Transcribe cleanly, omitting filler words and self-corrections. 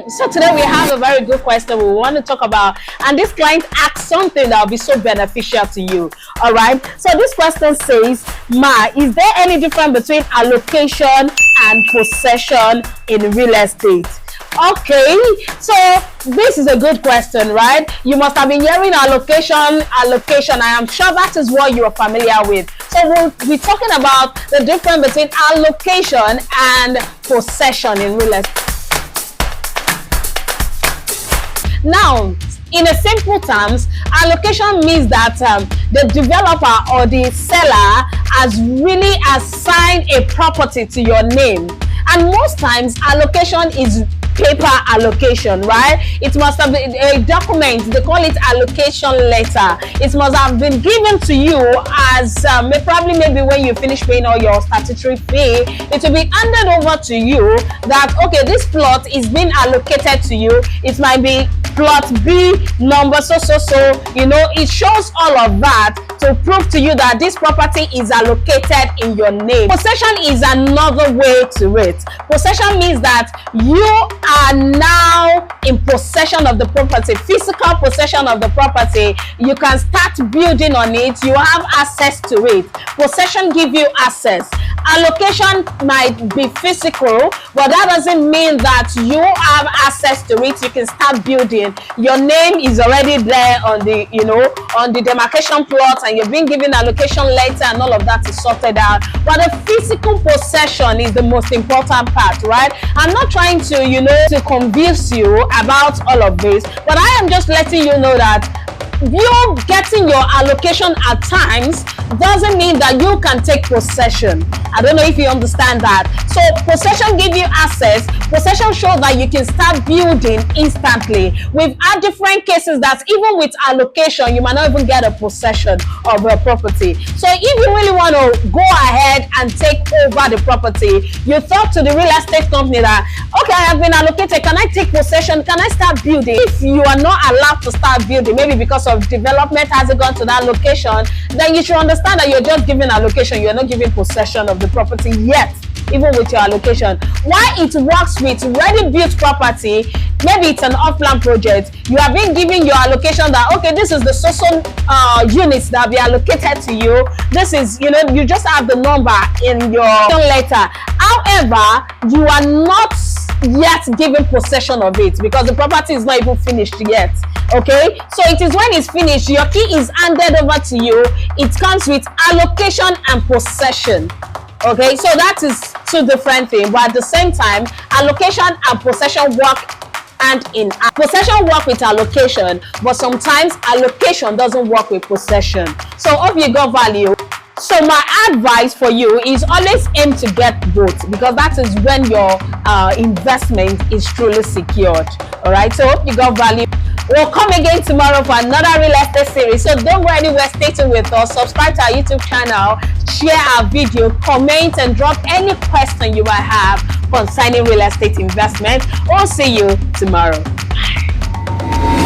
So today we have a very good question we want to talk about, and this client asked something that will be so beneficial to you. All right. So this question says, Ma, is there any difference between allocation and possession in real estate? Okay, so this is a good question, right? You must have been hearing allocation. I am sure that is what you are familiar with. So we'll be talking about the difference between allocation and possession in real estate. Now, in a simple terms, allocation means that the developer or the seller has really assigned a property to your name. And most times, allocation is paper allocation, right? It must have been a document. They call it allocation letter. It must have been given to you as probably maybe when you finish paying all your statutory fee, it will be handed over to you that, okay, this plot is being allocated to you. It might be plot B number so. You know, it shows all of that to prove to you that this property is allocated in your name. Possession is another way to it. Possession means that you are now in possession of the property, physical possession of the property. You can start building on it. You have access to it. Possession gives you access. Allocation might be physical, but that doesn't mean that you have access to it. You can start building. Your name is already there on the, you know, on the demarcation plot, and you've been given allocation letter, and all of that is sorted out. But the physical possession is the most important part, right? I'm not trying to, you know, to convince you about all of this, but I am just letting you know that you getting your allocation at times doesn't mean that you can take possession. I don't know if you understand that. So possession gives you access. Possession shows that you can start building instantly. We've had different cases that even with allocation, you might not even get a possession of a property. So if you really want to go ahead and take over the property, you talk to the real estate company that, okay, I have been allocated. Can I take possession? Can I start building? If you are not allowed to start building, maybe because of development hasn't gone to that location, then you should understand that you're just giving allocation. You're not giving possession of the property yet, even with your allocation. Why it works with ready built property, maybe it's an off-plan project, you have been giving your allocation that, okay, this is the social units that will be allocated to you. This is, you know, you just have the number in your letter. However, you are not yet given possession of it because the property is not even finished yet. Okay, so it is when it's finished, your key is handed over to you. It comes with allocation and possession. Okay, so that is two different things, but at the same time, allocation and possession work hand in hand. Possession work with allocation, but sometimes allocation doesn't work with possession. So hope you got value. So my advice for you is always aim to get both, because that is when your investment is truly secured. All right, so hope you got value. We'll come again tomorrow for another real estate series. So don't go anywhere, stay tuned with us. Subscribe to our YouTube channel, share our video, comment, and drop any question you might have concerning real estate investment. We'll see you tomorrow. Bye.